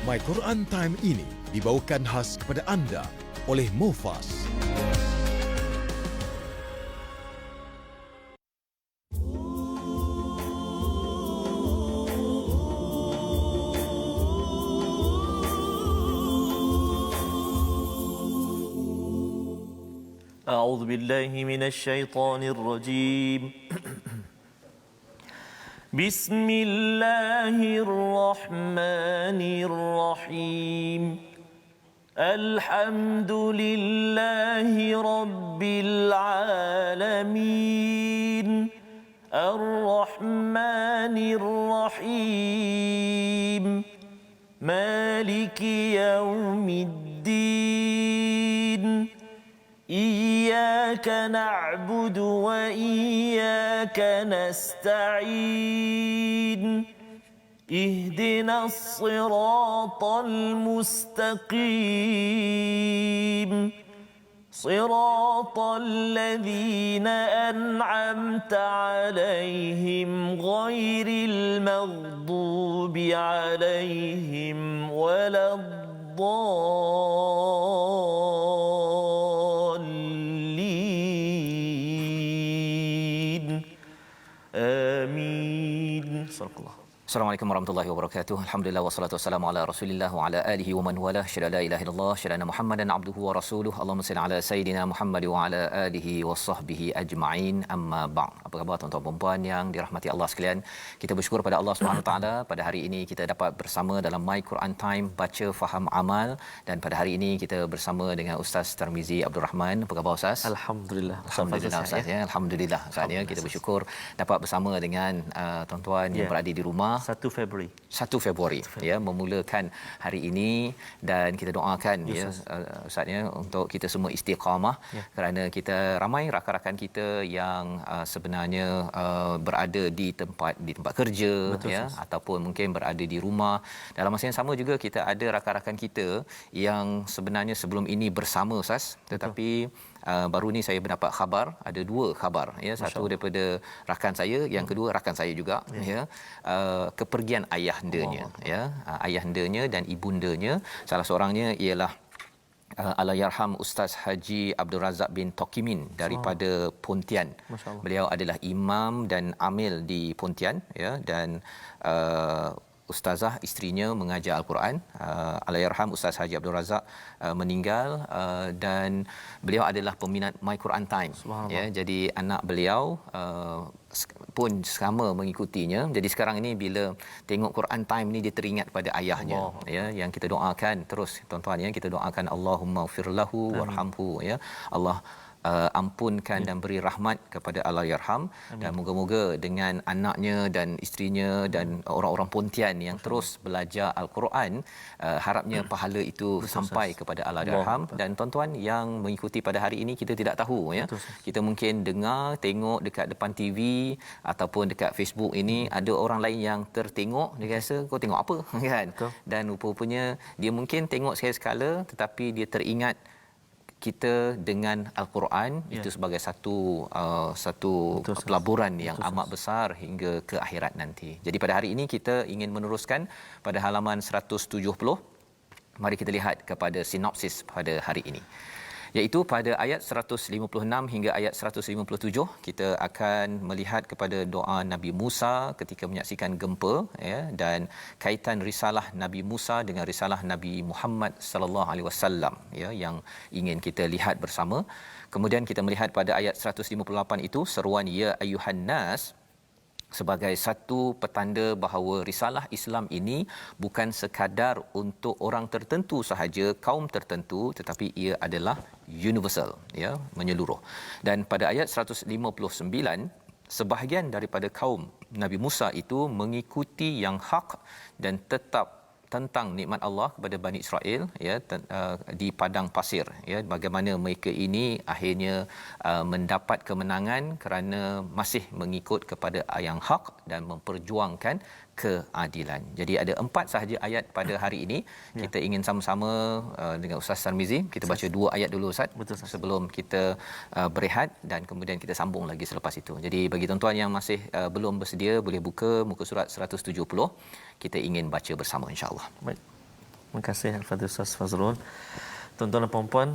My Quran Time ini dibawakan khas kepada anda oleh Mufas. أعوذ بالله من الشيطان الرجيم بسم الله الرحمن الرحيم الحمد لله رب العالمين الرحمن الرحيم مالك يوم الدين إياك نعبد وإياك نستعين اهدنا الصراط المستقيم صراط الذين أنعمت عليهم غير المغضوب عليهم ولا آمين صدق الله. Assalamualaikum warahmatullahi wabarakatuh. Alhamdulillah wassalatu wassalamu ala Rasulillah wa ala alihi wa man wala. Syada la ilaha illallah, syada Muhammadan abduhu wa rasuluh. Allahumma salli ala sayidina Muhammad wa ala alihi wa sahbihi ajma'in. Amma ba'd. Apa khabar tuan-tuan dan puan yang dirahmati Allah sekalian? Kita bersyukur pada Allah Subhanahu wa taala pada hari ini kita dapat bersama dalam My Quran Time baca faham amal, dan pada hari ini kita bersama dengan Ustaz Tarmizi Abdul Rahman. Apa khabar Ustaz? Alhamdulillah. Alhamdulillah Ustaz ya. Alhamdulillah Ustaz ya. Kita bersyukur dapat bersama dengan tuan-tuan yang berada di rumah 1 Februari ya, memulakan hari ini, dan kita doakan ya Ustaz ya untuk kita semua istiqamah kerana kita ramai rakan-rakan kita yang sebenarnya berada di tempat kerja. Betul, ya Ustaz. Ataupun mungkin berada di rumah. Dalam masa yang sama juga kita ada rakan-rakan kita yang sebenarnya sebelum ini bersama Ustaz, tetapi baru ni saya mendapat khabar, ada 2 khabar ya. Satu daripada rakan saya, yang kedua rakan saya juga ya, kepergian ayahandanya ya, ayahandanya dan ibundanya. Salah seorangnya ialah Allahyarham Ustaz Haji Abdul Razak bin Tokimin daripada Pontian. Beliau adalah imam dan amil di Pontian ya, dan ustazah isterinya mengajar Al-Quran. Allahyarham Ustaz Haji Abdul Razak meninggal, dan beliau adalah peminat My Quran Time ya. Jadi anak beliau pun sama mengikutinya. Jadi sekarang ini bila tengok Quran Time ni dia teringat pada ayahnya ya, yang kita doakan terus tuan-tuan ya, kita doakan Allahumma firlahu warhamhu ya. Allah ampunkan dan beri rahmat kepada Allahyarham, dan moga-moga dengan anaknya dan isterinya dan orang-orang Pontian yang terus belajar Al-Quran, harapnya pahala itu sampai kepada Allahyarham. Dan tuan-tuan yang mengikuti pada hari ini, kita tidak tahu ya, kita mungkin dengar tengok dekat depan TV ataupun dekat Facebook ini ada orang lain yang tertengok, dia rasa kau tengok apa kan. Dan rupa-rupanya dia mungkin tengok sekali-sekala, tetapi dia teringat kita dengan Al-Quran itu sebagai satu pelaburan yang amat besar hingga ke akhirat nanti. Jadi pada hari ini kita ingin meneruskan pada halaman 170. Mari kita lihat kepada sinopsis pada hari ini, iaitu pada ayat 156 hingga ayat 157 kita akan melihat kepada doa Nabi Musa ketika menyaksikan gempa ya, dan kaitan risalah Nabi Musa dengan risalah Nabi Muhammad sallallahu alaihi wasallam ya, yang ingin kita lihat bersama. Kemudian kita melihat pada ayat 158 itu seruan ya ayyuhan nas sebagai satu petanda bahawa risalah Islam ini bukan sekadar untuk orang tertentu sahaja, kaum tertentu, tetapi ia adalah universal ya, menyeluruh. Dan pada ayat 159 sebahagian daripada kaum Nabi Musa itu mengikuti yang hak dan tetap tentang nikmat Allah kepada Bani Israel ya, di padang pasir ya, bagaimana mereka ini akhirnya mendapat kemenangan kerana masih mengikut kepada yang hak dan memperjuangkan keadilan. Jadi ada 4 sahaja ayat pada hari ini. Kita ingin sama-sama dengan Ustaz Tarmizi kita baca 2 ayat dulu Ustaz. Betul, Ustaz. Sebelum kita berehat, dan kemudian kita sambung lagi selepas itu. Jadi bagi tuan-tuan yang masih belum bersedia, boleh buka muka surat 170. Kita ingin baca bersama insya-Allah. Baik. Terima kasih Al-Fadhil Ustaz Fazrul. Tuan-tuan dan puan-puan,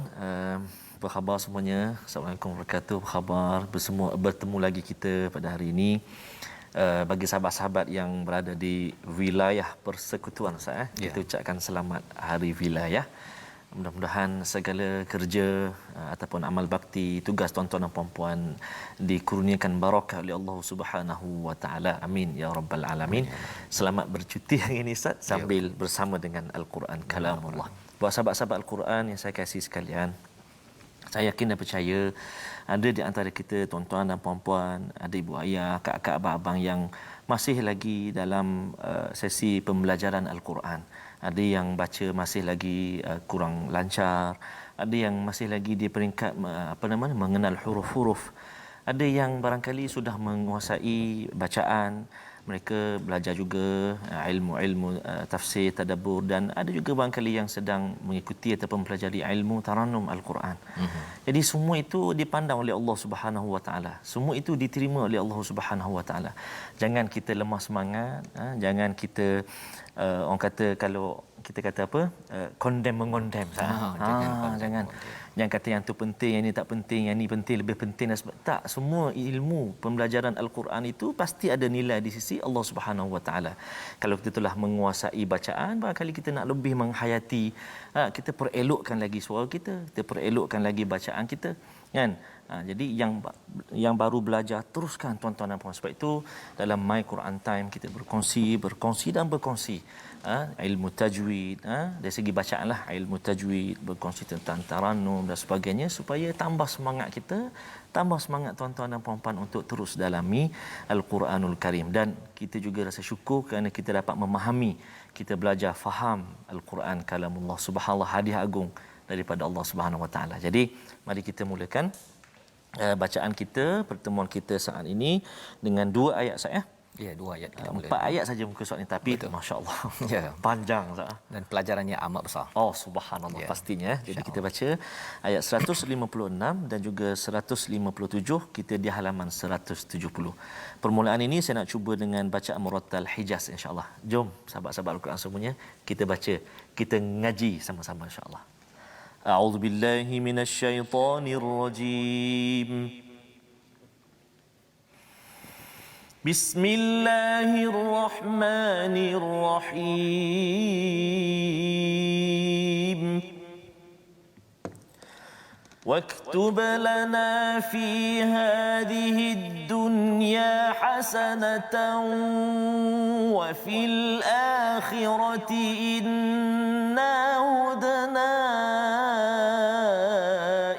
apa khabar semuanya? Assalamualaikum warahmatullahi wabarakatuh. Apa khabar? Bertemu lagi kita pada hari ini. Bagi sahabat-sahabat yang berada di wilayah persekutuan Ustaz, kita ucapkan selamat Hari Wilayah. Mudah-mudahan segala kerja ataupun amal bakti, tugas tuan-tuan dan puan-puan dikurniakan barakah oleh Allah Subhanahu wa taala. Amin ya rabbal alamin. Selamat bercuti hari ini Ustaz sambil bersama dengan Al-Quran kalamullah. Buat sahabat-sahabat Al-Quran yang saya kasihi sekalian, saya yakin dan percaya ada di antara kita tuan-tuan dan puan-puan, ada ibu ayah, kakak abang-abang yang masih lagi dalam sesi pembelajaran Al-Quran. Ada yang baca masih lagi kurang lancar, ada yang masih lagi di peringkat mengenal huruf-huruf. Ada yang barangkali sudah menguasai bacaan, mereka belajar juga ilmu-ilmu tafsir, tadabbur, dan ada juga barangkali yang sedang mengikuti ataupun mempelajari ilmu tarannum Al-Quran. Jadi semua itu dipandang oleh Allah Subhanahu wa taala. Semua itu diterima oleh Allah Subhanahu wa taala. Jangan kita lemah semangat, jangan kita orang kata kalau kita kata apa, mengondem jangan kata yang tu penting, yang ni tak penting, yang ni penting, lebih penting dan tak. Semua ilmu pembelajaran Al-Quran itu pasti ada nilai di sisi Allah Subhanahu wa taala. Kalau kita telah menguasai bacaan, barangkali kita nak lebih menghayati, kita perelokkan lagi suara kita perelokkan lagi bacaan kita, kan? Jadi yang baru belajar, teruskan tuan-tuan dan puan. Sebab itu dalam My Quran Time kita berkongsi dan berkongsi ilmu tajwid, dari segi bacaan lah, ilmu tajwid, berkongsi tentang tarannum dan sebagainya, supaya tambah semangat kita, tambah semangat tuan-tuan dan puan-puan untuk terus dalami Al-Quranul Karim. Dan kita juga rasa syukur kerana kita dapat memahami, kita belajar faham Al-Quran kalamullah, subhanallah, hadiah agung daripada Allah Subhanahu wa taala. Jadi mari kita mulakan bacaan kita, pertemuan kita saat ini dengan 2 ayat saya. Ya, 2 ayat kita mula. 4 ayat saja muka surat ni, tapi masya-Allah. Panjang Ustaz. Dan pelajarannya amat besar. Oh subhanallah, pastinya. Jadi kita baca ayat 156 dan juga 157, kita di halaman 170. Permulaan ini saya nak cuba dengan bacaan murattal Hijaz insya-Allah. Jom sahabat-sahabat Al-Quran semuanya, kita baca, kita ngaji sama-sama insya-Allah. أعوذ بالله من الشيطان الرجيم بسم الله الرحمن الرحيم واكتب لنا في هذه الدنيا حسنة وفي الآخرة إنا هدنا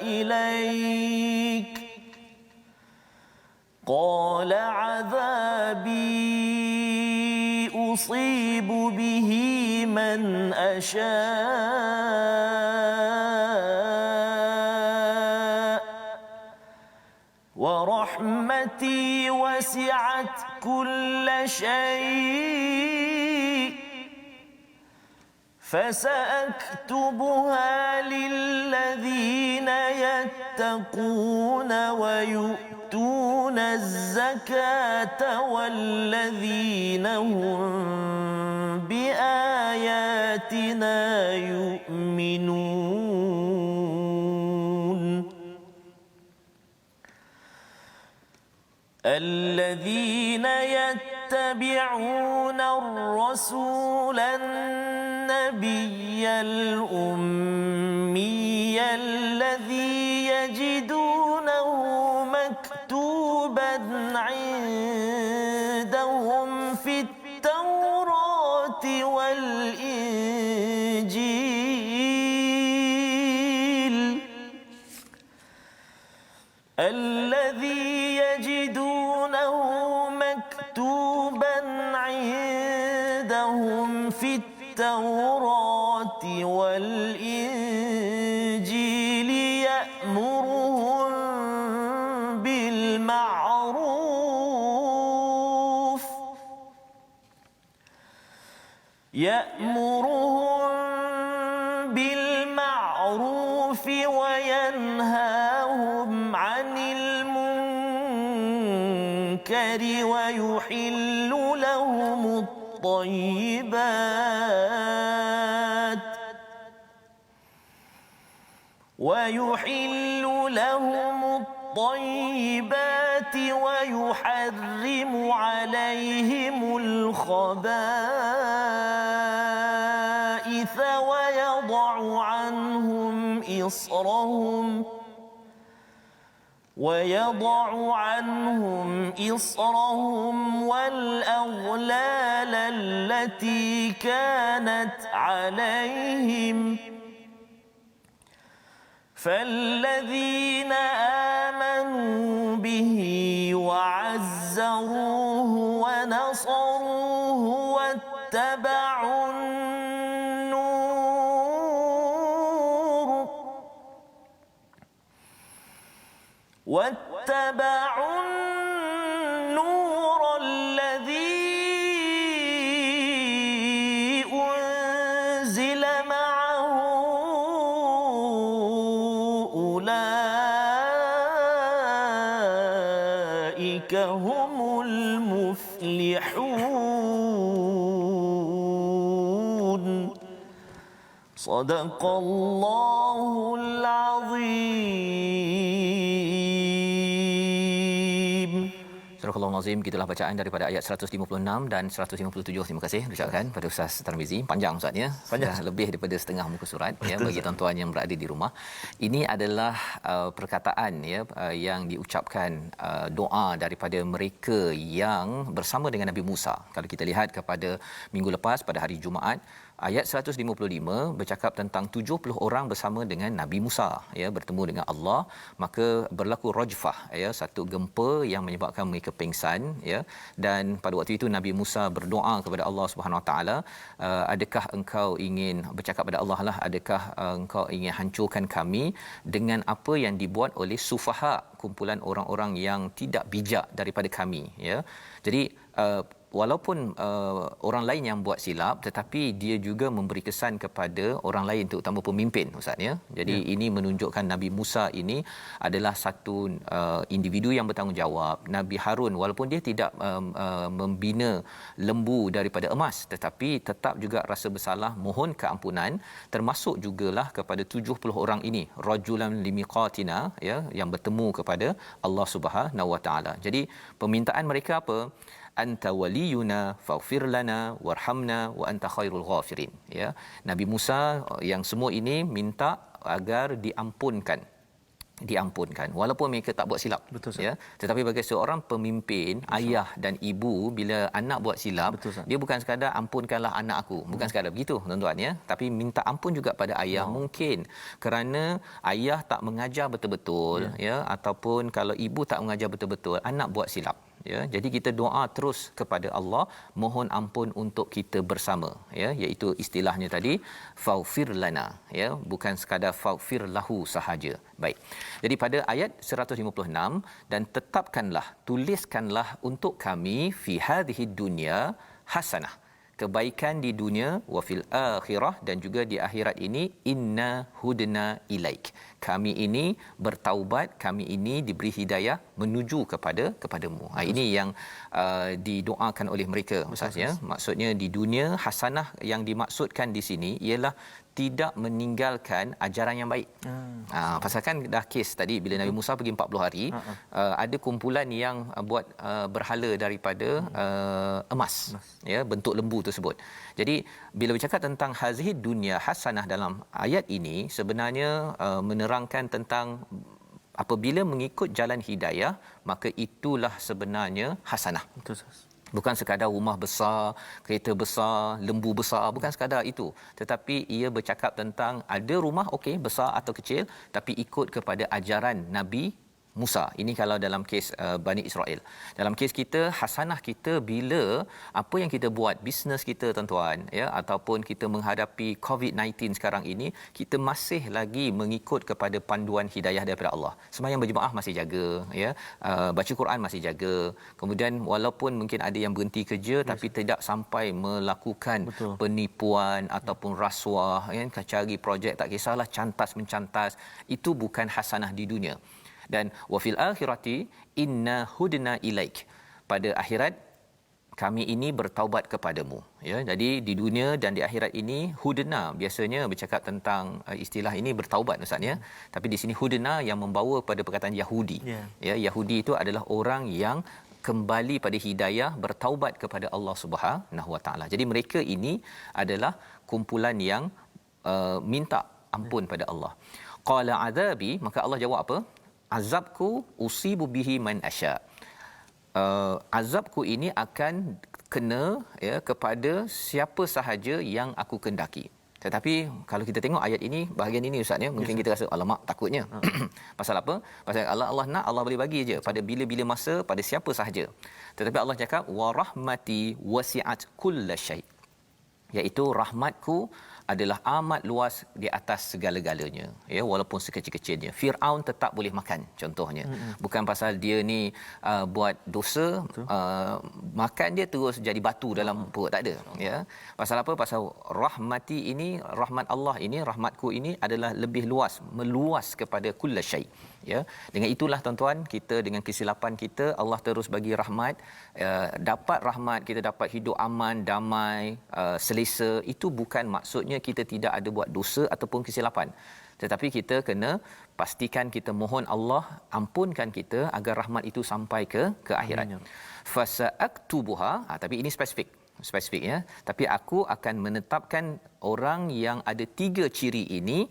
إليك قال عذابي أصيب به من أشاء ورحمتي وسعت كل شيء فسأكتبها للذين يتقون ويؤتون الزكاة والذين هم بآياتنا يؤمنون الذين يتبعون الرسول النبي الأمي الذي يجدونه مكتوبا عندهم في التوراة والإنجيل الذي يجدونه مكتوبا عندهم في التوراة والإنجيل يأمرهم بالمعروف وينهاهم عن المنكر ويحل لهم الطيبات ويحل لهم الطيبات ويحرم عليهم الخبائث ويضع عنهم إصرهم والأغلال التي كانت عليهم فالذين آمنوا به وعزروه ونصروه واتبعوا النور الذي أنزل معه أولئك هم المفلحون صدق الله العظيم. Surah Al-Azim, gitulah bacaan daripada ayat 156 dan 157. Terima kasih ucapkan pada Ustaz Tarmizi. Panjang Ustaz ya. Panjang lebih daripada setengah muka surat ya bagi tuan-tuan yang berada di rumah. Ini adalah perkataan ya yang diucapkan doa daripada mereka yang bersama dengan Nabi Musa. Kalau kita lihat kepada minggu lepas pada hari Jumaat, ayat 155 bercakap tentang 70 orang bersama dengan Nabi Musa ya bertemu dengan Allah, maka berlaku rajfah ya, satu gempa yang menyebabkan mereka pingsan ya, dan pada waktu itu Nabi Musa berdoa kepada Allah Subhanahu Wa Taala, adakah engkau ingin bercakap pada Allah lah, adakah engkau ingin hancurkan kami dengan apa yang dibuat oleh sufaha, kumpulan orang-orang yang tidak bijak daripada kami ya. Jadi walaupun orang lain yang buat silap, tetapi dia juga memberi kesan kepada orang lain, terutama pemimpin Ustaz ya. Jadi ini menunjukkan Nabi Musa ini adalah satu individu yang bertanggungjawab. Nabi Harun walaupun dia tidak membina lembu daripada emas, tetapi tetap juga rasa bersalah, mohon keampunan, termasuk jugalah kepada 70 orang ini, rajulan limiqatina ya, yang bertemu kepada Allah Subhanahu Wa Taala. Jadi permintaan mereka apa? Anta waliyuna faghfir lana warhamna wa anta khairul ghafirin ya. Nabi Musa yang semua ini minta agar diampunkan walaupun mereka tak buat silap. Betul, ya, tetapi bagi seorang pemimpin, ayah dan ibu, bila anak buat silap, dia bukan sekadar ampunkanlah anak aku, bukan sekadar begitu tuan-tuan ya, tapi minta ampun juga pada ayah. Mungkin kerana ayah tak mengajar betul-betul ya, ataupun kalau ibu tak mengajar betul-betul, anak buat silap ya. Jadi kita doa terus kepada Allah, mohon ampun untuk kita bersama ya, iaitu istilahnya tadi faghfir lana ya, bukan sekadar faghfir lahu sahaja. Baik. Jadi pada ayat 156, dan tetapkanlah, tuliskanlah untuk kami fi hadhihi dunya hasanah, kebaikan di dunia, wa fil akhirah, dan juga di akhirat ini, inna hudna ilaik, kami ini bertaubat, kami ini diberi hidayah menuju kepadamu. Ini yang didoakan oleh mereka Ustaz ya. Maksudnya di dunia, hasanah yang dimaksudkan di sini ialah tidak meninggalkan ajaran yang baik. Pasal kan dah kes tadi bila Nabi Musa pergi 40 hari, ada kumpulan yang buat berhala daripada emas ya, bentuk lembu tersebut. Jadi bila bercakap tentang hazihi dunya hasanah dalam ayat ini, sebenarnya menerangkan tentang apabila mengikut jalan hidayah, maka itulah sebenarnya hasanah. Betul. Bukan sekadar rumah besar, kereta besar, lembu besar, bukan sekadar itu. Tetapi ia bercakap tentang ada rumah okey, besar atau kecil, tapi ikut kepada ajaran Nabi Musa. Ini kalau dalam kes Bani Israel. Dalam kes kita, hasanah kita bila apa yang kita buat, bisnes kita tuan-tuan ya, ataupun kita menghadapi COVID-19 sekarang ini, kita masih lagi mengikut kepada panduan hidayah daripada Allah. Sembahyang berjemaah masih jaga ya, baca Quran masih jaga. Kemudian walaupun mungkin ada yang berhenti kerja, tapi tidak sampai melakukan penipuan ataupun rasuah ya, cari projek tak kisahlah, cantas mencantas, itu bukan hasanah di dunia. Dan wa fil akhirati inna hudna ilaik, pada akhirat kami ini bertaubat kepadamu. Ya, jadi di dunia dan di akhirat ini hudna biasanya bercakap tentang istilah ini bertaubat Ustaz ya. Tapi di sini hudna yang membawa pada perkataan Yahudi. Ya, Yahudi itu adalah orang yang kembali pada hidayah, bertaubat kepada Allah Subhanahu Wa Taala. Jadi mereka ini adalah kumpulan yang minta ampun pada Allah. Qala azabi, maka Allah jawab apa? Azabku usibu bihi man asya. Azabku ini akan kena ya kepada siapa sahaja yang aku kendaki. Tetapi kalau kita tengok ayat ini, bahagian ini Ustaz ya, mungkin kita rasa alamak takutnya. Pasal apa? Pasal Allah nak, Allah boleh bagi je pada bila-bila masa, pada siapa sahaja. Tetapi Allah cakap wa rahmati wasi'at kullasyai, iaitu rahmatku adalah amat luas di atas segala-galanya, ya, walaupun sekecil-kecilnya. Firaun tetap boleh makan contohnya. Bukan pasal dia ni buat dosa, makan dia terus jadi batu dalam perut, tak ada, ya. Pasal apa? Pasal rahmati ini, rahmat Allah ini, rahmatku ini adalah lebih luas, meluas kepada kullasyai, ya. Dengan itulah tuan-tuan, kita dengan kesilapan kita, Allah terus bagi rahmat, dapat rahmat, kita dapat hidup aman, damai, selesa. Itu bukan maksudnya kita tidak ada buat dosa ataupun kesilapan, tetapi kita kena pastikan kita mohon Allah ampunkan kita agar rahmat itu sampai ke akhirat. Fasa'aktubuha, tapi ini spesifik ya, tapi aku akan menetapkan orang yang ada 3 ciri ini,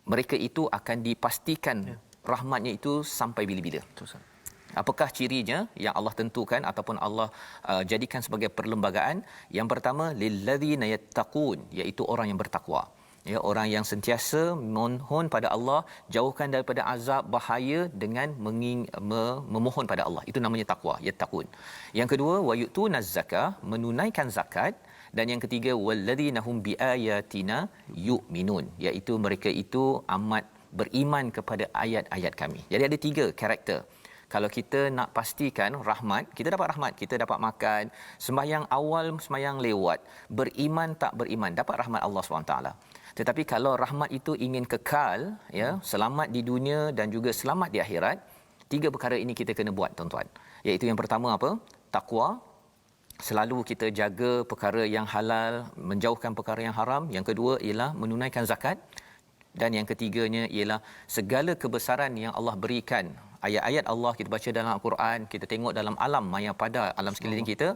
mereka itu akan dipastikan rahmatnya itu sampai bila-bila. Apakah cirinya yang Allah tentukan ataupun Allah jadikan sebagai perlembagaan? Yang pertama, lilladzina yattaqun, iaitu orang yang bertakwa. Ya, orang yang sentiasa mohon pada Allah, jauhkan daripada azab bahaya dengan memohon pada Allah. Itu namanya takwa, yattaqun. Yang kedua, wa yu'tunaz zakah, menunaikan zakat. Dan yang ketiga, walladzina hum biayatina yu'minun, iaitu mereka itu amat beriman kepada ayat-ayat kami. Jadi ada 3 karakter. Kalau kita nak pastikan rahmat, kita dapat rahmat, kita dapat makan, sembahyang awal, sembahyang lewat, beriman tak beriman, dapat rahmat Allah SWT. Tetapi kalau rahmat itu ingin kekal, ya, selamat di dunia dan juga selamat di akhirat, 3 perkara ini kita kena buat tuan-tuan. Iaitu yang pertama apa? Takwa. Selalu kita jaga perkara yang halal, menjauhkan perkara yang haram. Yang kedua ialah menunaikan zakat. Dan yang ketiganya ialah segala kebesaran yang Allah berikan, ayat-ayat Allah kita baca dalam Al-Quran, kita tengok dalam alam maya pada alam sekeliling kita,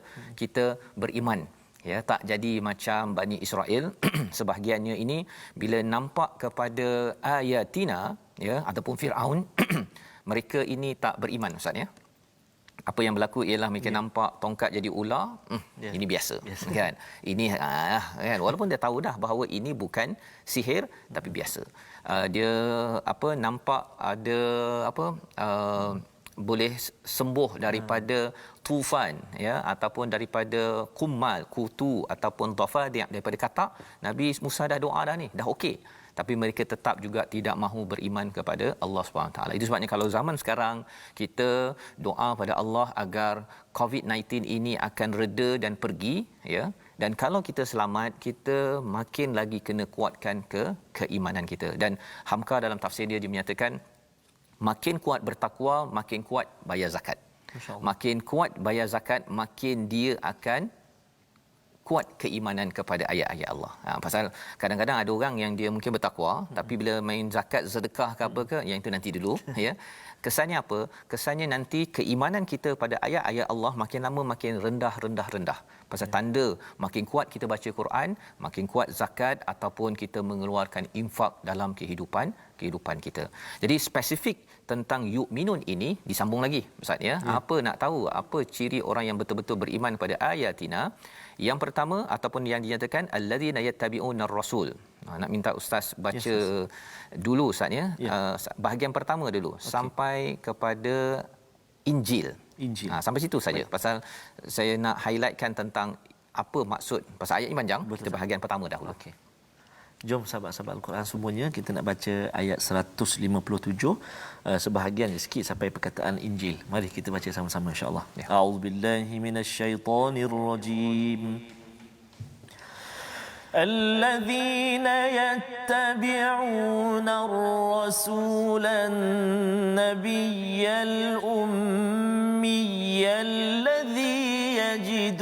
kita beriman, ya, tak jadi macam Bani Israel sebahagiannya ini bila nampak kepada ayatina, ya, ataupun Firaun mereka ini tak beriman Ustaz ya. Apa yang berlaku ialah mereka nampak tongkat jadi ular, ini biasa kan. Ini kan, walaupun dia tahu dah bahawa ini bukan sihir tapi biasa. Dia nampak ada boleh sembuh daripada tufan, ya, ataupun daripada kumal, kutu ataupun dhafadi', daripada katak. Nabi Musa dah doa dah ni, dah okey. Tapi mereka tetap juga tidak mahu beriman kepada Allah SWT. Itu sebabnya kalau zaman sekarang kita doa pada Allah agar COVID-19 ini akan reda dan pergi, ya. Dan kalau kita selamat, kita makin lagi kena kuatkan keimanan kita. Dan Hamka dalam tafsir dia menyatakan makin kuat bertakwa, makin kuat bayar zakat. Makin kuat bayar zakat, makin dia akan kuat keimanan kepada ayat-ayat Allah. Pasal kadang-kadang ada orang yang dia mungkin bertakwa, tapi bila main zakat, sedekah ke apa ke, yang itu nanti dulu, ya. Kesannya apa? Kesannya nanti keimanan kita pada ayat-ayat Allah makin lama makin rendah. Pasal tanda makin kuat kita baca Quran, makin kuat zakat ataupun kita mengeluarkan infak dalam kehidupan kita. Jadi spesifik tentang yu'minun ini disambung lagi Ustaz ya. Apa nak tahu apa ciri orang yang betul-betul beriman pada ayatina? Yang pertama ataupun yang dinyatakan alladzina yattabi'unar rasul. Nak minta ustaz baca dulu Ustaz ya. Bahagian pertama dulu sampai kepada Injil. Sampai situ saja. Pasal saya nak highlightkan tentang apa maksud, pasal ayat ini panjang. Kita bahagian pertama dahulu. Okey. Jom sahabat-sahabat Al-Quran semuanya, kita nak baca ayat 157 sebahagian sikit sampai perkataan Injil. Mari kita baca sama-sama insya-Allah. A'udzubillahi minasyaitonirrajim. الذين يتبعون الرسول النبي الأمي الذي يجد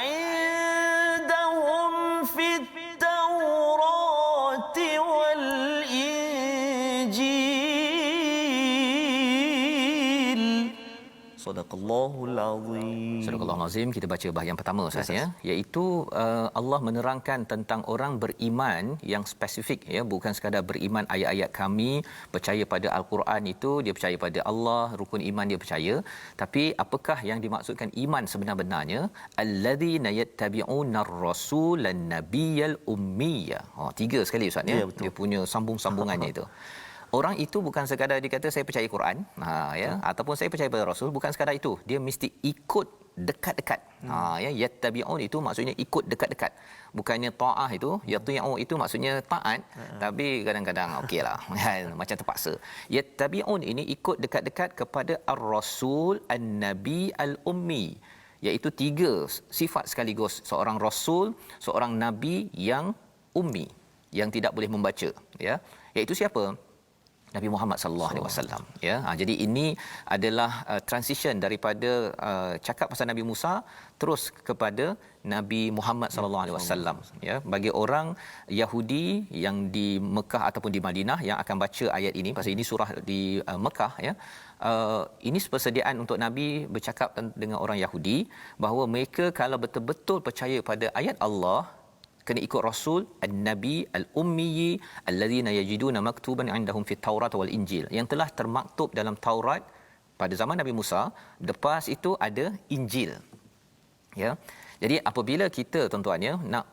عندهم في التوراة والإنجيل صدق الله العظيم. Surah Al-Azim, kita baca bahagian pertama Ustaz ya, iaitu Allah menerangkan tentang orang beriman yang spesifik ya, bukan sekadar beriman ayat-ayat kami, percaya pada Al-Quran itu dia percaya pada Allah, rukun iman dia percaya, tapi apakah yang dimaksudkan iman sebenar-benarnya? Alladzina yattabi'una ar-rasulan nabiyyal ummiyya. Tiga sekali Ustaz ya, dia punya sambung-sambungannya itu. Orang itu bukan sekadar dia kata saya percaya Quran, ya, ataupun saya percaya pada Rasul, bukan sekadar itu. Dia mesti ikut dekat-dekat. Ya, yattabi'un itu maksudnya ikut dekat-dekat. Bukannya taah itu, yati'u itu maksudnya taat, tapi kadang-kadang okeylah, macam terpaksa. Yattabi'un ini ikut dekat-dekat kepada ar-rasul an-nabi al-ummi. Iaitu tiga sifat sekaligus, seorang rasul, seorang nabi yang ummi, yang tidak boleh membaca, ya. Iaitu siapa? Nabi Muhammad sallallahu alaihi wasallam ya. Jadi ini adalah transition daripada cakap pasal Nabi Musa terus kepada Nabi Muhammad sallallahu alaihi wasallam ya. Bagi orang Yahudi yang di Mekah ataupun di Madinah yang akan baca ayat ini, pasal ini surah di Mekah ya. Ini persediaan untuk Nabi bercakap dengan orang Yahudi bahawa mereka kalau betul-betul percaya pada ayat Allah, kena ikut Rasul An-Nabi Al-Ummi allazina yajiduna maktuban 'indahum fit Taurat wal Injil, yang telah termaktub dalam Taurat pada zaman Nabi Musa, lepas itu ada Injil. Ya. Jadi apabila kita tuan-tuannya nak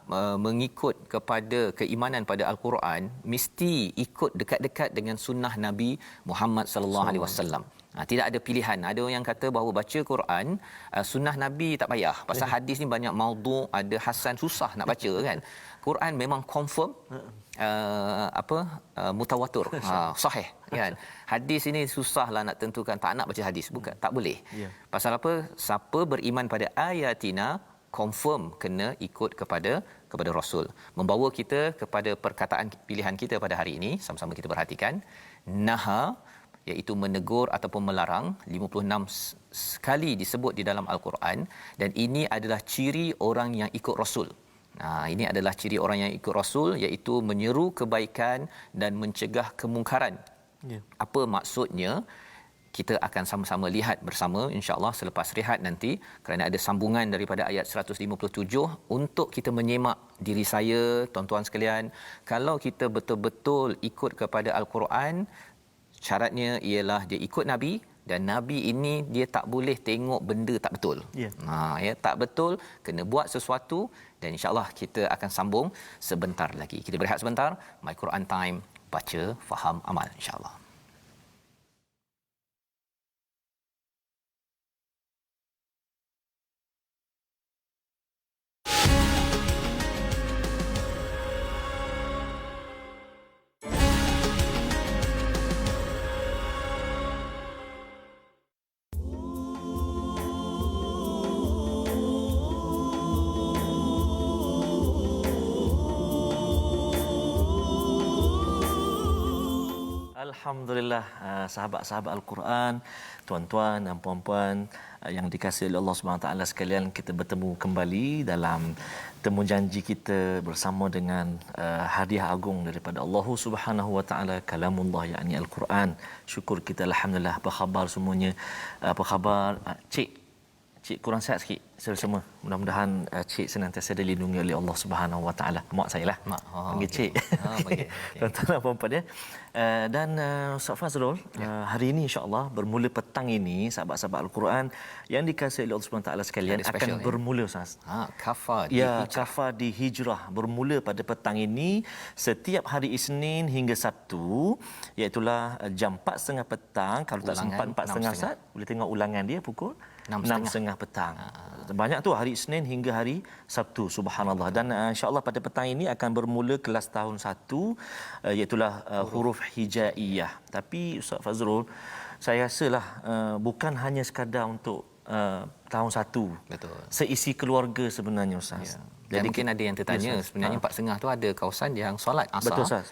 mengikut kepada keimanan pada Al-Quran, mesti ikut dekat-dekat dengan sunnah Nabi Muhammad sallallahu alaihi wasallam. Tidak ada pilihan. Ada orang yang kata bahawa baca Quran, sunnah Nabi tak payah. Pasal hadis ni banyak maudhu', ada hasan, susah nak baca kan. Quran memang confirm mutawatir, sahih kan. Hadis ini susahlah nak tentukan, tak nak baca hadis, bukan, tak boleh. Pasal apa? Siapa beriman pada ayatina confirm kena ikut kepada Rasul. Membawa kita kepada perkataan pilihan kita pada hari ini, sama-sama kita perhatikan. Naha, iaitu menegur ataupun melarang, 56 sekali disebut di dalam Al-Quran, dan ini adalah ciri orang yang ikut Rasul. Ini adalah ciri orang yang ikut Rasul, iaitu menyeru kebaikan dan mencegah kemungkaran. Apa maksudnya? Kita akan sama-sama lihat bersama insya-Allah selepas rehat nanti, kerana ada sambungan daripada ayat 157 untuk kita menyemak diri saya, tuan-tuan sekalian. Kalau kita betul-betul ikut kepada Al-Quran, syaratnya ialah dia ikut Nabi, dan Nabi ini dia tak boleh tengok benda tak betul. Ya, tak betul, kena buat sesuatu, dan insya-Allah kita akan sambung sebentar lagi. Kita berehat sebentar. My Quran Time, baca, faham, amal insya-Allah. Alhamdulillah, sahabat-sahabat Al-Quran, tuan-tuan dan puan-puan yang dikasihi oleh Allah Subhanahu Wa Taala sekalian, kita bertemu kembali dalam temu janji kita bersama dengan hadiah agung daripada Allah Subhanahu Wa Taala, kalamullah yakni Al-Quran. Syukur kita, alhamdulillah. Apa khabar semuanya? Apa khabar Cik kurang sihat sikit semua. Mudah-mudahan Cik senantiasa dilindungi oleh Allah Subhanahu Wa Taala. Mak saya lah. Panggil okay. Cik. Panggil. Tuan-tuan dan puan-puan ya. Dan Ustaz Fazrul, hari ini insya-Allah bermula petang ini, sahabat-sahabat Al-Quran yang dikasihi oleh Allah Subhanahu Wa Taala sekalian, akan bermula Ustaz. Kafar di Hijrah bermula pada petang ini setiap hari Isnin hingga Sabtu, iaitu jam 4.30 petang. Kalau tak sempat 4.30 Ustaz, boleh tengok ulangan dia pukul 6.30 petang. Banyak tu hari Isnin hingga hari Sabtu, subhanallah. Dan insya-Allah pada petang ini akan bermula kelas tahun 1, iaitu huruf hijaiyah. Tapi Ustaz Fazrul, saya rasalah bukan hanya sekadar untuk tahun 1. Betul. Seisi keluarga sebenarnya Ustaz. Jadi mungkin ada yang tertanya, sebenarnya 4.30 tu ada kawasan yang solat asar. Betul Ustaz.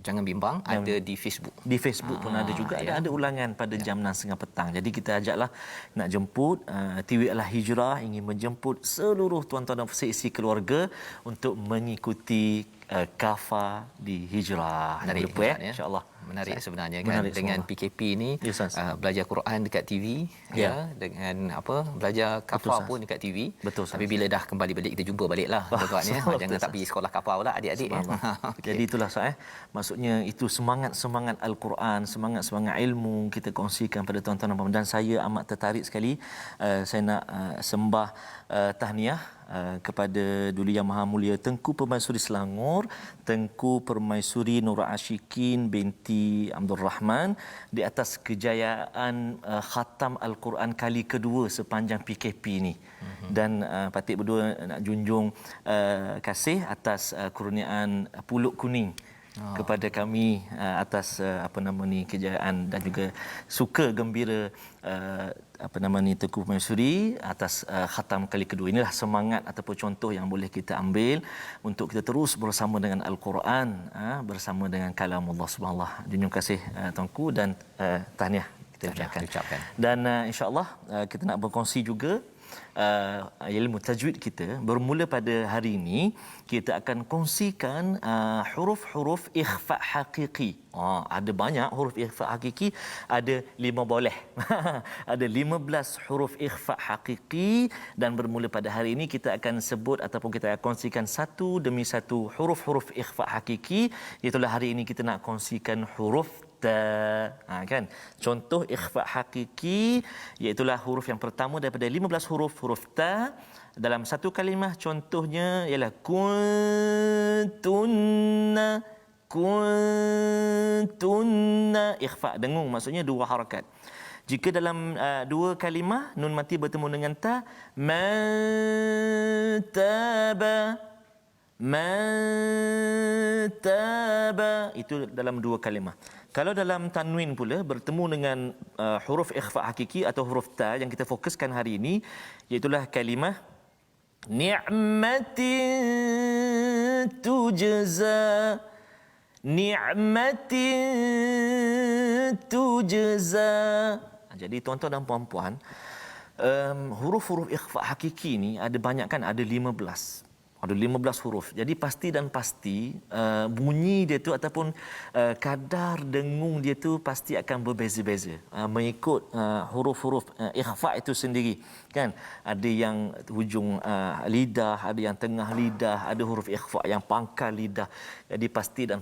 Jangan bimbang ada di Facebook. Di Facebook pun ada juga, ada ulangan pada jam 6.30 petang. Jadi kita ajaklah nak jemput TV Al-Hijrah ingin menjemput seluruh tuan-tuan dan seisi keluarga untuk mengikuti kafa di Hijrah. Menarik, lupa insya-Allah. Menarik sebenarnya kan, menarik dengan semua. PKP ni belajar Quran dekat TV dengan belajar kafa pun dekat TV. Betul, tapi bila dah kembali balik kita jumpa baliklah tuan-tuan ya. Jangan tak pergi sekolah kafa pula adik-adik ya. Okay. Jadi itulah maksudnya itu semangat Al-Quran, semangat ilmu kita kongsikan pada tuan-tuan dan puan-puan. Dan saya amat tertarik sekali, saya nak sembah tahniah kepada Duli Yang Maha Mulia Tengku Permaisuri Selangor, Tengku Permaisuri Nur Ashikin binti Abdul Rahman di atas kejayaan khatam Al-Quran kali kedua sepanjang PKP ini. Dan patut berdua nak junjung kasih atas kurniaan Puluk Kuning kepada kami atas kejayaan dan juga suka gembira Tengku Permaisuri atas khatam kali kedua. Inilah semangat ataupun contoh yang boleh kita ambil untuk kita terus bersama dengan Al-Quran, bersama dengan kalamullah subhanallah. Junjung kasih Tuanku dan tahniah kita ucapkan. Dan insya-Allah kita nak berkongsi juga ilmu tajwid kita. Bermula pada hari ini kita akan kongsikan huruf-huruf ikhfa hakiki. Ada banyak huruf ikhfa hakiki, ada 5 boleh. Ada 15 huruf ikhfa hakiki, dan bermula pada hari ini kita akan sebut ataupun kita akan kongsikan satu demi satu huruf-huruf ikhfa hakiki. Itulah hari ini kita nak kongsikan huruf kan, contoh ikhfa hakiki iaitu huruf yang pertama daripada 15 huruf ta dalam satu kalimah. Contohnya ialah kuntunna ikhfa dengung, maksudnya 2 harakat. Jika dalam 2 kalimah nun mati bertemu dengan ta, mantaba, itu dalam 2 kalimah. Kalau dalam tanwin pula bertemu dengan huruf ikhfa hakiki atau huruf ta yang kita fokuskan hari ini, iaitu kalimah ni'matin tujza. Jadi tuan-tuan dan puan-puan, huruf-huruf ikhfa hakiki ni ada banyak kan, ada 15. Ada 15 huruf. Jadi pasti bunyi dia tu ataupun kadar dengung dia tu pasti akan berbeza-beza mengikut huruf-huruf ikhfa itu sendiri kan. Ada yang hujung lidah, ada yang tengah lidah, ada huruf ikhfa yang pangkal lidah. Jadi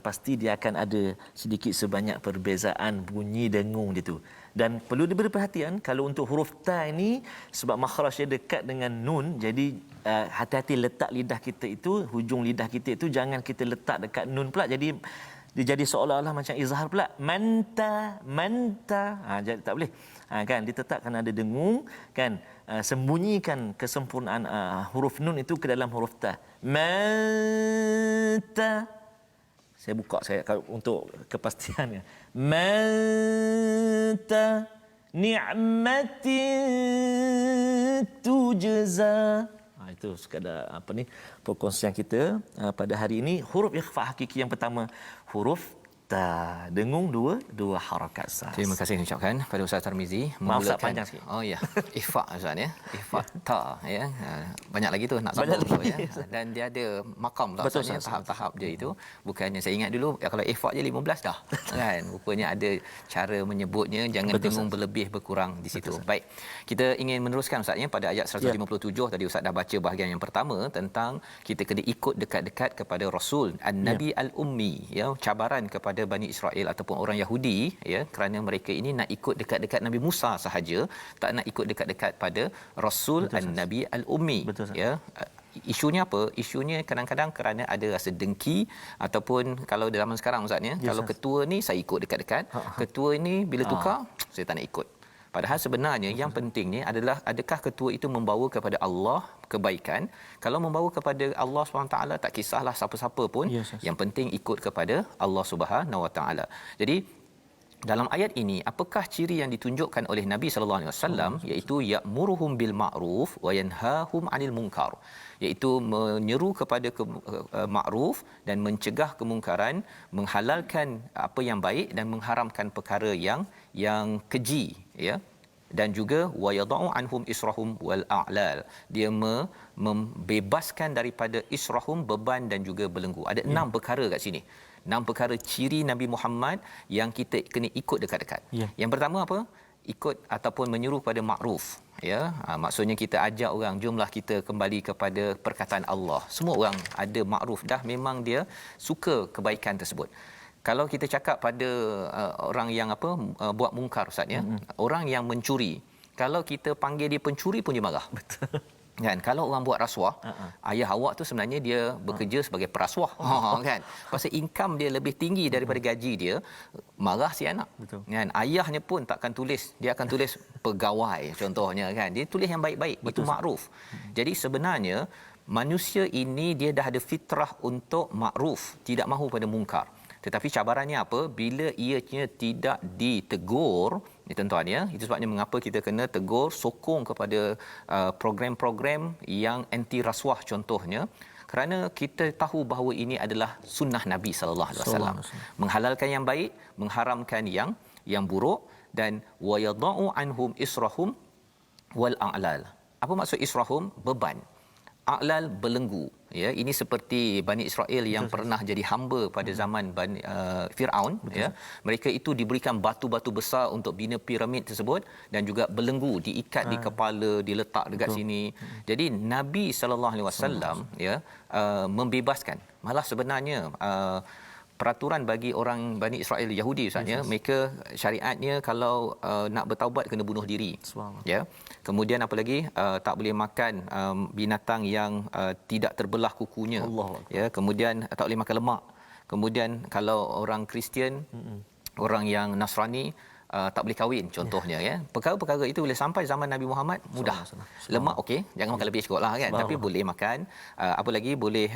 pasti dia akan ada sedikit sebanyak perbezaan bunyi dengung dia tu. Dan perlu diberi perhatian kalau untuk huruf ta ini, sebab makhraj dia dekat dengan nun, jadi hati-hati letak lidah kita itu, hujung lidah kita itu jangan kita letak dekat nun pula, jadi dia jadi seolah-olah macam izhar pula, manta jadi tak boleh kan, ditetapkan ada dengung kan, sembunyikan kesempurnaan huruf nun itu ke dalam huruf ta. Manta, saya buka kalau untuk kepastiannya, manta ni'matin tujza. Itu sekadar perkongsian kita pada hari ini. Huruf ikhfa hakiki yang pertama huruf ta, dengung 2 harakat sah. Terima kasih ucapkan pada Ustaz Tarmizi. Maaf Ustaz panjang sikit. Oh ya, ikhfa Ustaz ya. Ikhfa ta ya. Banyak lagi tu nak sambung dulu ya. Dan dia ada makam lah Ustaz, tahap-tahap dia itu. Bukannya saya ingat dulu kalau ikhfa je 15 dah. Kan? Rupanya ada cara menyebutnya, jangan dengung berlebih berkurang di situ. Baik. Kita ingin meneruskan Ustaz ya pada ayat 157 tadi Ustaz dah baca bahagian yang pertama tentang kita kena ikut dekat-dekat kepada Rasul An-Nabi Al-Ummi ya, cabaran kepada Bani Israel ataupun orang Yahudi ya, kerana mereka ini nak ikut dekat-dekat Nabi Musa sahaja, tak nak ikut dekat-dekat pada Rasul An-Nabi Al-Ummi ya. Isunya apa? Isunya kadang-kadang kerana ada rasa dengki, ataupun kalau dalam zaman sekarang Ustaz ya, kalau ketua ni saya ikut dekat-dekat, ketua ini bila tukar saya tak nak ikut. Padahal sebenarnya yang pentingnya adalah adakah ketua itu membawa kepada Allah kebaikan. Kalau membawa kepada Allah SWT, tak kisahlah siapa-siapa pun, yang penting ikut kepada Allah Subhanahu Wa Taala. Jadi dalam ayat ini apakah ciri yang ditunjukkan oleh Nabi sallallahu alaihi wasallam, iaitu ya'muruhum bil ma'ruf wa yanhahum 'anil munkar, iaitu menyeru kepada makruf dan mencegah kemungkaran, menghalalkan apa yang baik dan mengharamkan perkara yang keji, ya. Dan juga wa yadau anhum israhum wal a'lal, dia membebaskan daripada israhum, beban dan juga belenggu. Ada 6 perkara kat sini. 6 perkara ciri Nabi Muhammad yang kita kena ikut dekat-dekat. Yang pertama apa? Ikut ataupun menyuruh pada makruf, ya. Maksudnya kita ajak orang, jomlah kita kembali kepada perkataan Allah. Semua orang ada makruf dah, memang dia suka kebaikan tersebut. Kalau kita cakap pada orang yang buat mungkar, ustaz, ya, orang yang mencuri, kalau kita panggil dia pencuri pun dia marah. Betul. Kan, kalau orang buat rasuah, ayah awak tu sebenarnya dia bekerja sebagai perasuah, kan, pasal income dia lebih tinggi daripada gaji dia, marah si anak. Betul. Kan, ayahnya pun takkan tulis, dia akan tulis pegawai contohnya, kan, dia tulis yang baik-baik. Betul, itu makruf. Jadi sebenarnya manusia ini dia dah ada fitrah untuk makruf, tidak mahu pada mungkar. Tetapi cabarannya apa? Bila ianya tidak ditegur, ni tuan-tuan, ya. Itu sebabnya mengapa kita kena tegur, sokong kepada program-program yang anti rasuah contohnya, kerana kita tahu bahawa ini adalah sunnah Nabi sallallahu alaihi wasallam, menghalalkan yang baik, mengharamkan yang buruk, dan wa yadau anhum israhum wal a'lal. Apa maksud israhum? Beban. A'lal, belenggu, ya. Ini seperti Bani Israel yang pernah jadi hamba pada zaman Firaun, ya. Mereka itu diberikan batu-batu besar untuk bina piramid tersebut, dan juga belenggu diikat di kepala, diletak dekat sini. Jadi Nabi sallallahu alaihi wasallam, ya, membebaskan. Malah sebenarnya peraturan bagi orang Bani Israel Yahudi, ustaz, ya, mereka syariatnya kalau nak bertaubat kena bunuh diri, ya. Kemudian apa lagi, tak boleh makan binatang yang tidak terbelah kukunya, ya. Kemudian tak boleh makan lemak. Kemudian kalau orang Kristian, orang yang Nasrani, tak boleh kahwin contohnya, ya. Perkara-perkara itu boleh sampai zaman Nabi Muhammad mudah. Lemak okey, jangan makan lebih cukup lah, kan, tapi boleh makan. Apa lagi, boleh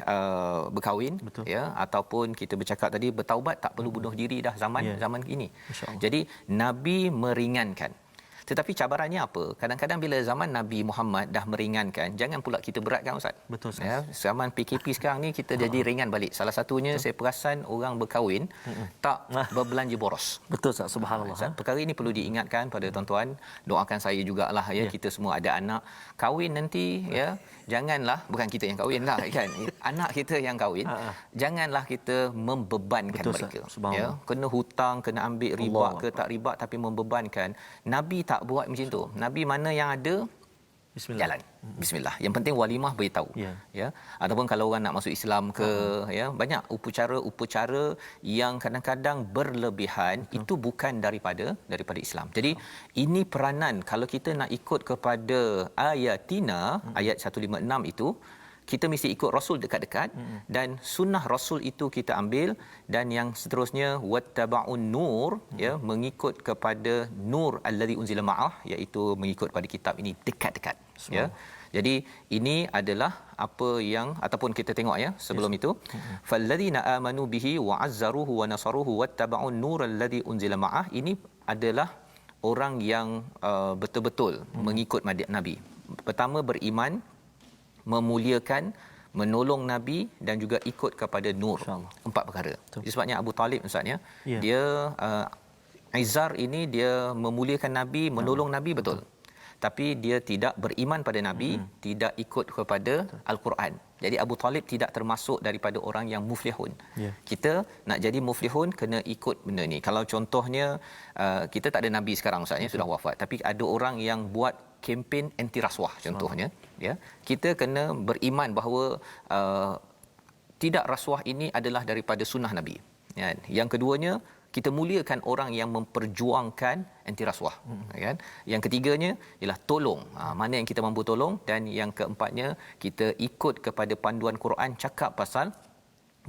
berkahwin. Betul. Ya, ataupun kita bercakap tadi bertaubat, tak perlu bunuh diri dah zaman ini. Jadi Nabi meringankan. Tetapi cabarannya apa? Kadang-kadang bila zaman Nabi Muhammad dah meringankan, jangan pula kita beratkan, ustaz. Betul, ustaz. Ya, zaman PKP sekarang ni kita jadi ringan balik. Salah satunya saya perasan orang berkahwin tak berbelanja boros. Betul, ustaz. Subhanallah. Perkara ini perlu diingatkan pada tuan-tuan. Doakan saya jugalah, ya. Kita semua ada anak kahwin nanti, ya. Janganlah, bukan kita yang kahwin lah, kan. Anak kita yang kahwin. Janganlah kita membebankan. Betul, mereka. Ya, kena hutang, kena ambil riba ke tak riba, tapi membebankan. Nabi tak buat macam tu. Nabi mana yang ada, bismillah, jalan. Bismillah. Yang penting walimah beritahu. Ya. Ataupun kalau orang nak masuk Islam ke, ya, banyak upacara yang kadang-kadang berlebihan. Itu bukan daripada Islam. Jadi ini peranan kalau kita nak ikut kepada ayatina, ayat 156 itu, kita mesti ikut Rasul dekat-dekat, dan sunnah Rasul itu kita ambil, dan yang seterusnya wattaba'un nur, ya, mengikut kepada nur allazi unzila ma'ah, iaitu mengikut pada kitab ini dekat-dekat, ya. Jadi ini adalah apa yang, ataupun kita tengok, ya, sebelum itu fallazina amanu bihi wa azzaruhu wa nasaruhu wattaba'un nur allazi unzila ma'ah, ini adalah orang yang betul-betul mengikut Nabi. Pertama, beriman, memuliakan, menolong Nabi, dan juga ikut kepada nur. 4 perkara. Itu sebabnya Abu Talib, ustaz, ya, dia Izar ini dia memuliakan Nabi, menolong Nabi, betul. Tapi dia tidak beriman pada Nabi, tidak ikut kepada Al-Quran. Jadi Abu Talib tidak termasuk daripada orang yang muflihun. Kita nak jadi muflihun kena ikut benda ni. Kalau contohnya kita tak ada Nabi sekarang, ustaz, ya, sudah wafat, tapi ada orang yang buat kempen anti rasuah contohnya, ya. Kita kena beriman bahawa tidak rasuah ini adalah daripada sunnah Nabi, ya. Yang keduanya, kita muliakan orang yang memperjuangkan anti rasuah, kan. Yang ketiganya ialah tolong, mana yang kita mampu tolong, dan yang keempatnya kita ikut kepada panduan Quran cakap pasal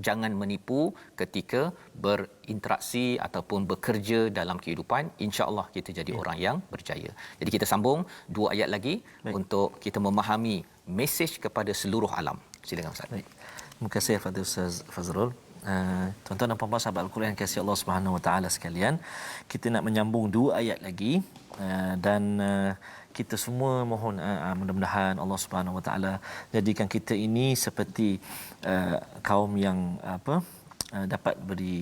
jangan menipu ketika berinteraksi ataupun bekerja dalam kehidupan. InsyaAllah kita jadi orang yang berjaya. Jadi kita sambung 2 ayat lagi untuk kita memahami mesej kepada seluruh alam. Silakan, Ustaz. Terima kasih kepada Ustaz Fazrul. Tuan-tuan dan puan-puan sahabat Al-Quran yang kasih Allah Subhanahu Wa Taala sekalian, kita nak menyambung 2 ayat lagi, dan kita semua mohon mudah-mudahan Allah Subhanahu Wa Taala jadikan kita ini seperti kaum yang dapat beri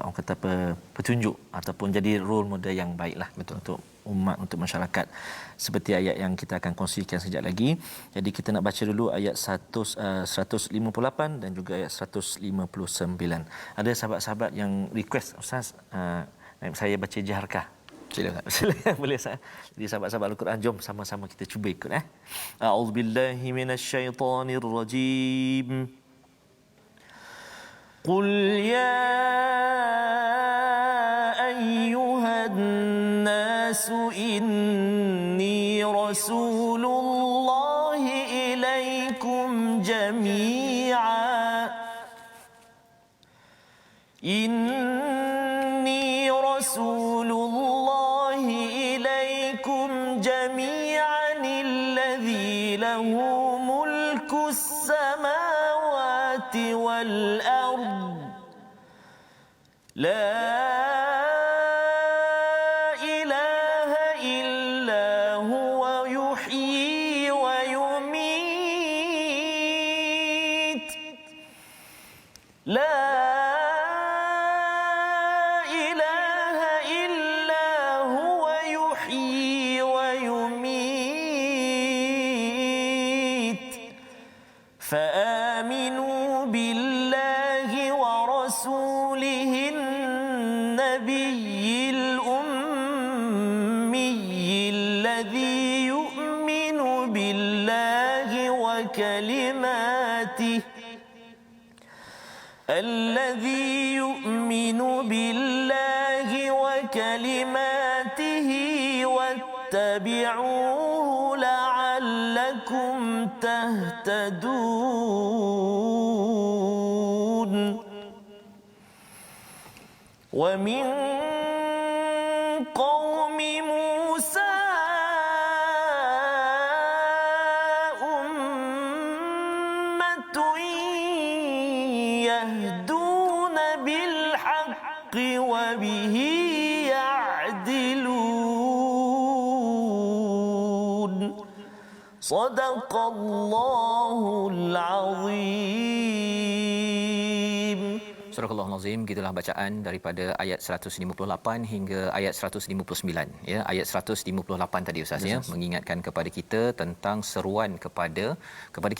orang kata apa, petunjuk ataupun jadi role model yang baiklah, betul, untuk umat, untuk masyarakat, seperti ayat yang kita akan kongsikan sekejap lagi. Jadi kita nak baca dulu ayat 158 dan juga ayat 159. Ada sahabat-sahabat yang request, Ustaz, saya baca jaharkah? Silakan. Silakan, boleh Ustaz. Jadi sahabat-sahabat Al-Quran, jom sama-sama kita cuba ikut. A'udzubillahi minasyaitonirrajim. Qul ya ayyuhan nasu inni rasulullahi ilaikum jami'a. Inni rasulullahi ilaikum jami'an alladhi lahu mulkus samawati wal ard. La ilaha illa huwa yuhyi wa yumit. La ilaha illa huwa yuhyi wa yumit. فآمنوا بالله ورسوله النبي الأمي الذي يؤمن بالله وكلماته واتبعوه لعلكم تهتدون. ومن قوم موسى أمة يهدون بالحق وبه يعدلون. صدق الله العظيم. Surah Al-Azim, gitulah bacaan daripada ayat 158 hingga ayat 159, ya. Ayat 158 tadi Ustaz, ya, mengingatkan kepada kita tentang seruan kepada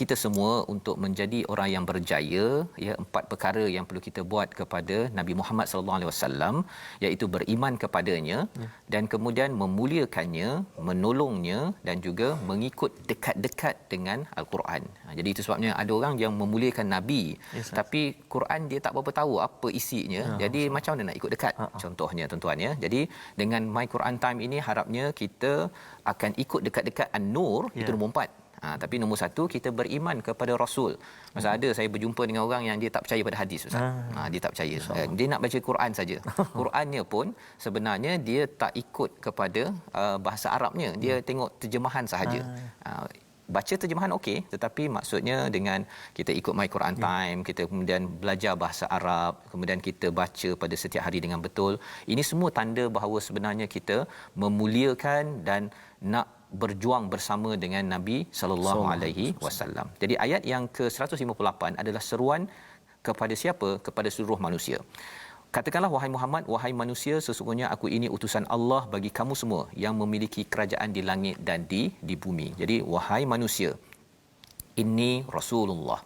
kita semua untuk menjadi orang yang berjaya, ya. 4 perkara yang perlu kita buat kepada Nabi Muhammad sallallahu alaihi wasallam, iaitu beriman kepadanya, dan kemudian memuliakannya, menolongnya, dan juga mengikut dekat-dekat dengan Al-Quran. Jadi itu sebabnya ada orang yang memuliakan Nabi, tapi Quran dia tak berapa tahu apa isinya. Jadi macam mana nak ikut dekat? Contohnya tuan-tuan, ya. Jadi dengan My Quran Time ini harapnya kita akan ikut dekat-dekat An-Nur, itu nombor 4. Tapi nombor 1 kita beriman kepada Rasul. Masa ada saya berjumpa dengan orang yang dia tak percaya pada hadis, Ustaz. Dia tak percaya. Dia nak baca Quran saja. Qurannya pun sebenarnya dia tak ikut kepada bahasa Arabnya. Dia tengok terjemahan sahaja. Baca terjemahan okey, tetapi maksudnya dengan kita ikut My Quran Time, kita kemudian belajar bahasa Arab, kemudian kita baca pada setiap hari dengan betul. Ini semua tanda bahawa sebenarnya kita memuliakan dan nak berjuang bersama dengan Nabi sallallahu alaihi wasallam. Jadi ayat yang ke-158 adalah seruan kepada siapa? Kepada seluruh manusia. Katakanlah, wahai Muhammad, wahai manusia, sesungguhnya aku ini utusan Allah bagi kamu semua yang memiliki kerajaan di langit dan di bumi. Jadi wahai manusia, ini Rasulullah.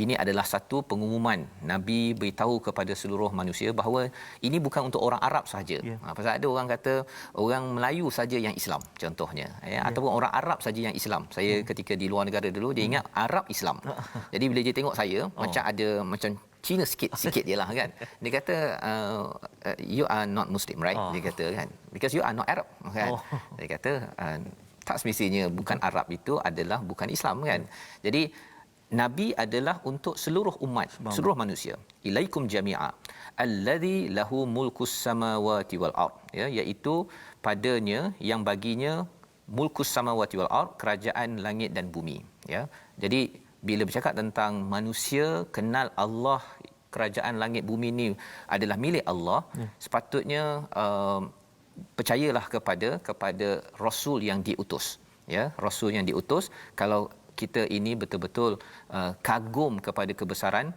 Ini adalah satu pengumuman. Nabi beritahu kepada seluruh manusia bahawa ini bukan untuk orang Arab sahaja. Pasal ada orang kata orang Melayu saja yang Islam, contohnya, ya, ataupun orang Arab saja yang Islam. Saya ketika di luar negara dulu, dia ingat Arab Islam. Jadi bila dia tengok saya, macam ada macam Cina sikit je lah, kan. Dia kata you are not Muslim, right? Dia kata, kan, because you are not Arab, kan. Dia kata tak semestinya bukan Arab itu adalah bukan Islam, kan. Jadi Nabi adalah untuk seluruh umat, seluruh manusia. Ilaikum jami'a alladhi lahu mulkus samawati wal ard, ya, iaitu padanya yang baginya mulkus samawati wal ard, kerajaan langit dan bumi, ya. Jadi bila bercakap tentang manusia kenal Allah kerajaan langit bumi ini adalah milik Allah, sepatutnya percayalah kepada rasul yang diutus, ya, rasul yang diutus. Kalau kita ini betul-betul kagum kepada kebesaran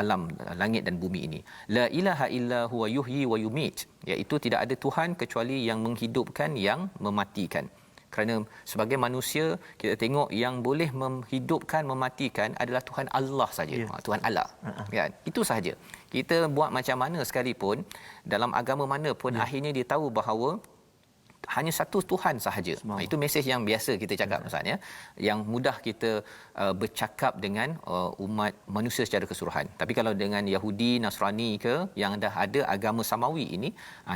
alam langit dan bumi ini, la ilaha illa huwa yuhyi wa yumit, iaitu tidak ada tuhan kecuali yang menghidupkan, yang mematikan. Kerana sebagai manusia kita tengok yang boleh menghidupkan, mematikan adalah Tuhan Allah saja. Tuhan Allah. Kan? Itu sahaja. Kita buat macam mana sekalipun, dalam agama mana pun, akhirnya dia tahu bahawa hanya satu Tuhan sahaja. Itu mesej yang biasa kita cakap Ustaz, ya. Yang mudah kita bercakap dengan umat manusia secara keseluruhan. Tapi kalau dengan Yahudi, Nasrani ke, yang dah ada agama samawi ini,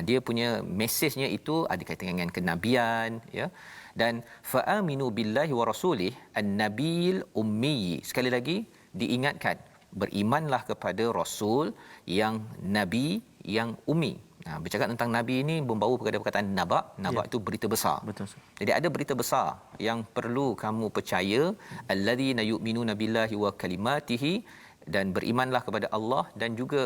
dia punya mesejnya itu ada kaitan dengan kenabian, ya. Dan fa'aminu billahi wa rasulih an-nabil ummi. Sekali lagi diingatkan, berimanlah kepada rasul yang nabi, yang ummi. Bercakap tentang nabi ini membawa kepada perkataan naba. Naba itu berita besar. Betul. Jadi ada berita besar yang perlu kamu percaya, alladzina yu'minuna billahi wa kalimatihi, dan berimanlah kepada Allah dan juga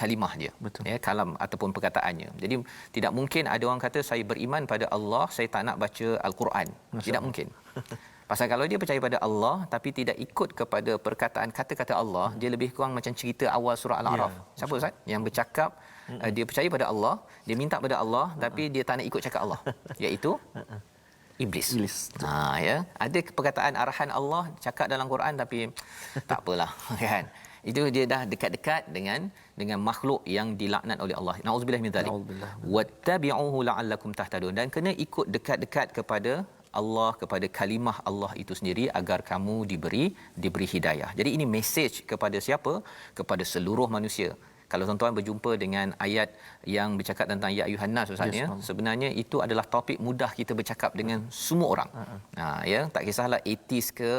kalimah dia. Betul. Ya, kalam ataupun perkataannya. Jadi tidak mungkin ada orang kata saya beriman pada Allah, saya tak nak baca al-Quran. Tidak mungkin. Pasal kalau dia percaya pada Allah tapi tidak ikut kepada perkataan kata-kata Allah, dia lebih kurang macam cerita awal surah Al-A'raf. Siapa Ustaz yang bercakap dia percaya pada Allah, dia minta pada Allah tapi dia tak nak ikut cakap Allah, iaitu Iblis. Ya, ada perkataan arahan Allah cakap dalam Quran tapi tak apalah, kan. Itu dia dah dekat-dekat dengan makhluk yang dilaknat oleh Allah. Nauzubillah min zalik. Wattabi'uhu la'allakum tahtadun, dan kena ikut dekat-dekat kepada Allah, kepada kalimah Allah itu sendiri agar kamu diberi hidayah. Jadi ini mesej kepada siapa? Kepada seluruh manusia. Kalau tuan-tuan berjumpa dengan ayat yang bercakap tentang ya ayuhan nas, Ustaz, sebenarnya itu adalah topik mudah kita bercakap dengan semua orang. Ya, tak kisahlah atheist ke,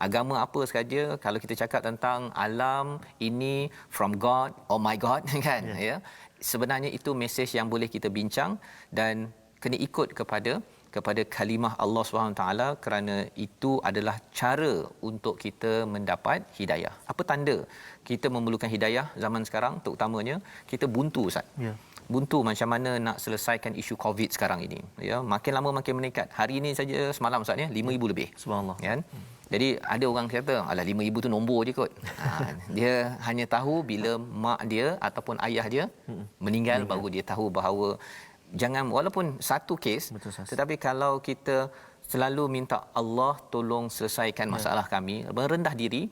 agama apa sahaja, kalau kita cakap tentang alam ini from God, oh my God, kan, ya. Sebenarnya itu mesej yang boleh kita bincang dan kena ikut kepada kalimah Allah SWT, kerana itu adalah cara untuk kita mendapat hidayah. Apa tanda kita memerlukan hidayah zaman sekarang? Terutamanya kita buntu, Ustaz. Ya. Buntu macam mana nak selesaikan isu COVID sekarang ini. Ya, makin lama makin meningkat. Hari ini saja semalam, Ustaz, ya, 5,000 lebih. Subhanallah. Kan? Jadi ada orang kata, alah 5,000 tu nombor je kot. Dia hanya tahu bila mak dia ataupun ayah dia meninggal, baru dia tahu bahawa jangan, walaupun satu kes, tetapi kalau kita selalu minta Allah tolong selesaikan masalah kami, merendah diri,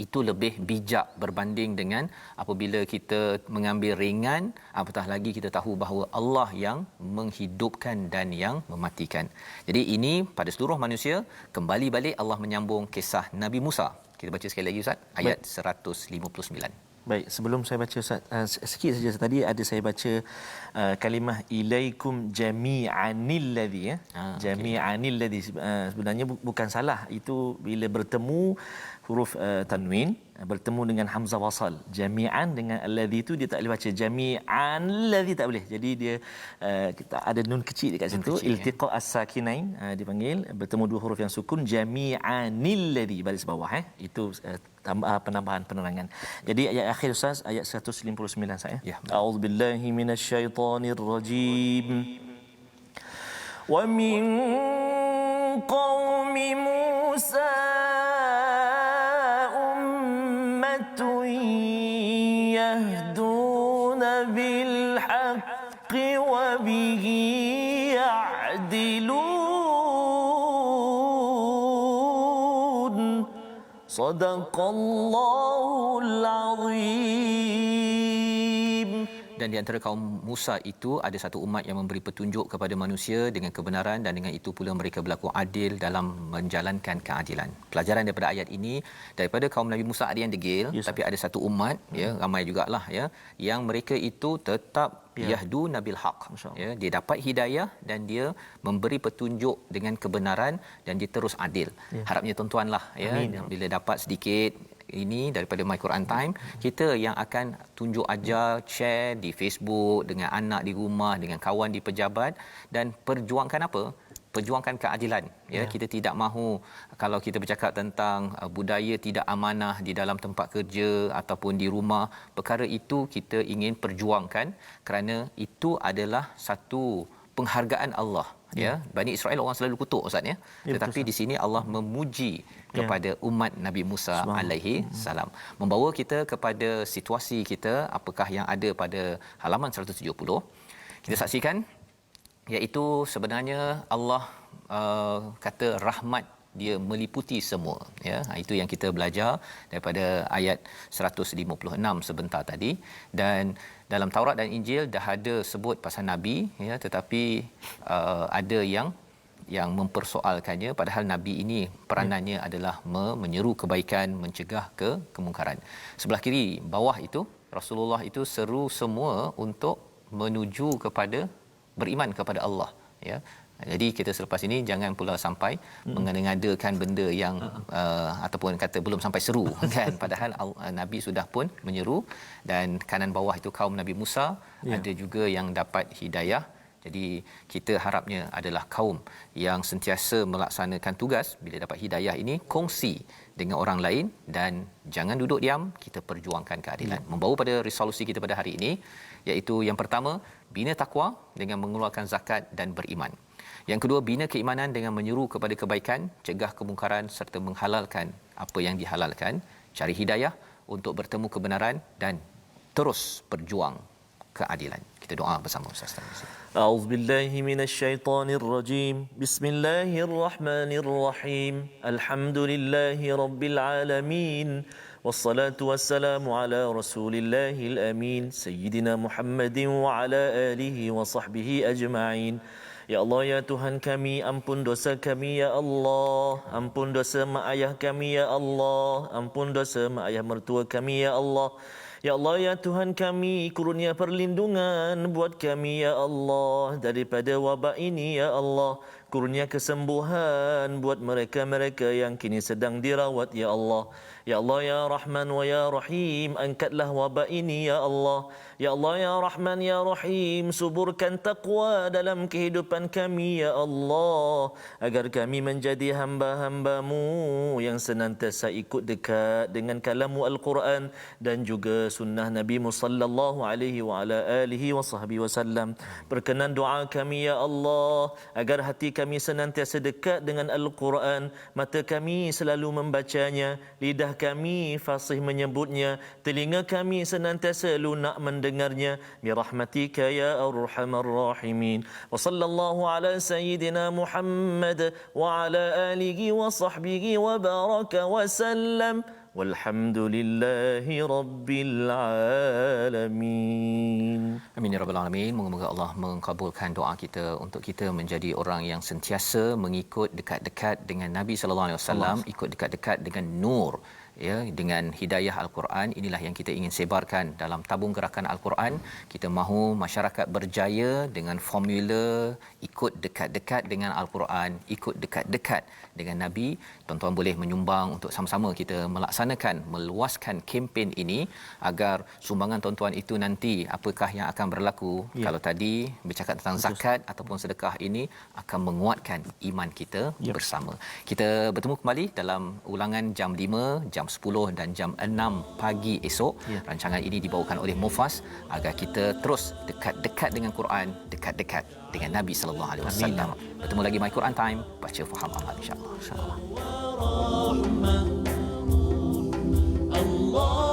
itu lebih bijak berbanding dengan apabila kita mengambil ringan, apatah lagi kita tahu bahawa Allah yang menghidupkan dan yang mematikan. Jadi ini pada seluruh manusia. Kembali balik Allah menyambung kisah Nabi Musa. Kita baca sekali lagi, Ustaz, ayat 159. Baik, sebelum saya baca, Ustaz, sikit saja tadi ada saya baca kalimah ilaikum jami'anil ladzi, ya. Jami'anil ladzi, sebenarnya bukan salah, itu bila bertemu huruf tanwin bertemu dengan hamzah wasal, jami'an dengan alladzi itu dia tak boleh baca jami'an ladzi, tak boleh. Jadi dia kita ada nun kecil dekat situ, iltiqa as-sakinain dipanggil, bertemu dua huruf yang sukun, jami'anil ladzi baris bawah, itu penambahan penerangan. Jadi ayat akhir, Ustaz, ayat 159 saya. Ya. A'udzubillahi minasyaitonirrajim. Wa min qaumi Musa ummatun yahduna bil haqqi wa bihi ya'dilun. Sadaqallahul azim. Dan di antara kaum Musa itu ada satu umat yang memberi petunjuk kepada manusia dengan kebenaran, dan dengan itu pula mereka berlaku adil dalam menjalankan keadilan. Pelajaran daripada ayat ini, daripada kaum Nabi Musa ada yang degil, tapi ada satu umat, ya, ramai jugalah, ya, yang mereka itu tetap yahdu nabil haq, ya, dia dapat hidayah dan dia memberi petunjuk dengan kebenaran dan dia terus adil. Harapnya tuan-tuanlah, ya, bila dapat sedikit ini daripada My Quran Time, kita yang akan tunjuk ajar, share di Facebook dengan anak di rumah, dengan kawan di pejabat, dan perjuangkan apa? perjuangkan keadilan, ya. Kita tidak mahu, kalau kita bercakap tentang budaya tidak amanah di dalam tempat kerja ataupun di rumah, perkara itu kita ingin perjuangkan kerana itu adalah satu penghargaan Allah, ya. Bani Israel orang selalu kutuk, Ustaz, ya. Tetapi di sini Allah memuji kepada umat Nabi Musa alaihi salam, membawa kita kepada situasi kita apakah yang ada pada halaman 170. Kita saksikan, iaitu sebenarnya Allah kata rahmat dia meliputi semua, ya. Itu yang kita belajar daripada ayat 156 sebentar tadi. Dan dalam Taurat dan Injil dah ada sebut pasal nabi, ya, tetapi ada yang mempersoalkannya, padahal nabi ini peranannya adalah menyeru kebaikan, mencegah kemungkaran. Sebelah kiri bawah itu Rasulullah itu seru semua untuk menuju kepada beriman kepada Allah, ya. Jadi kita selepas ini jangan pula sampai mengada-ngadakan benda yang ataupun kata belum sampai seru kan, padahal Nabi sudah pun menyeru. Dan kanan bawah itu kaum Nabi Musa, ada juga yang dapat hidayah. Jadi kita harapnya adalah kaum yang sentiasa melaksanakan tugas, bila dapat hidayah ini kongsi dengan orang lain dan jangan duduk diam, kita perjuangkan keadilan. Membawa pada resolusi kita pada hari ini, iaitu yang pertama, bina takwa dengan mengeluarkan zakat dan beriman. Yang kedua, bina keimanan dengan menyeru kepada kebaikan, cegah kemungkaran serta menghalalkan apa yang dihalalkan, cari hidayah untuk bertemu kebenaran dan terus berjuang keadilan. Kita doa bersama Ustaz. A'udzubillahi minasyaitonirrajim. Bismillahirrahmanirrahim. Alhamdulillahi rabbil alamin. Wassalatu wassalamu ala rasulillahil amin. Sayyidina Muhammadin wa ala alihi wa sahbihi ajma'in. Ya Allah, ya Tuhan kami, ampun dosa kami ya Allah, ampun dosa mak ayah kami ya Allah, ampun dosa mak ayah mertua kami ya Allah. Ya Allah, ya Tuhan kami, kurnia perlindungan buat kami ya Allah daripada wabak ini ya Allah. Kurnia kesembuhan buat mereka-mereka yang kini sedang dirawat ya Allah. Ya Allah, ya Rahman wa ya Rahim, angkatlah wabak ini ya Allah. Ya Allah, ya Rahman ya Rahim, suburkan taqwa dalam kehidupan kami ya Allah, agar kami menjadi hamba-hamba-Mu yang senantiasa ikut dekat dengan kalam-Mu Al-Quran dan juga sunnah Nabi-Mu sallallahu alaihi wa ala alihi wa sahbihi wasallam. Berkenan doa kami ya Allah, agar hati kami senantiasa dekat dengan Al-Quran, mata kami selalu membacanya, lidah kami fasih menyebutnya, telinga kami senantiasa lunak mendengarnya, bi rahmatika ya arhamar rahimin. Wa sallallahu ala sayyidina Muhammad wa ala alihi wa sahbihi wa baraka wa sallam. Walhamdulillahi rabbil alamin. Amin ya rabbal alamin. Moga-moga Allah mengabulkan doa kita untuk kita menjadi orang yang sentiasa mengikut dekat-dekat dengan Nabi sallallahu alaihi wasallam, ikut dekat-dekat dengan nur, ya, dengan hidayah Al-Quran. Inilah yang kita ingin sebarkan dalam tabung gerakan Al-Quran. Kita mahu masyarakat berjaya dengan formula ikut dekat-dekat dengan Al-Quran, ikut dekat-dekat dengan Nabi. Tuan-tuan boleh menyumbang untuk sama-sama kita melaksanakan, meluaskan kempen ini, agar sumbangan tuan-tuan itu nanti apakah yang akan berlaku. Kalau tadi bercakap tentang zakat ataupun sedekah, ini akan menguatkan iman kita bersama. Kita bertemu kembali dalam ulangan jam 5, jam 10 dan jam 6 pagi esok. Rancangan ini dibawakan oleh Mufas agar kita terus dekat-dekat dengan Quran, dekat-dekat dengan Nabi sallallahu alaihi wasallam. Bertemu lagi My Quran Time, baca faham amal insya-Allah. Allah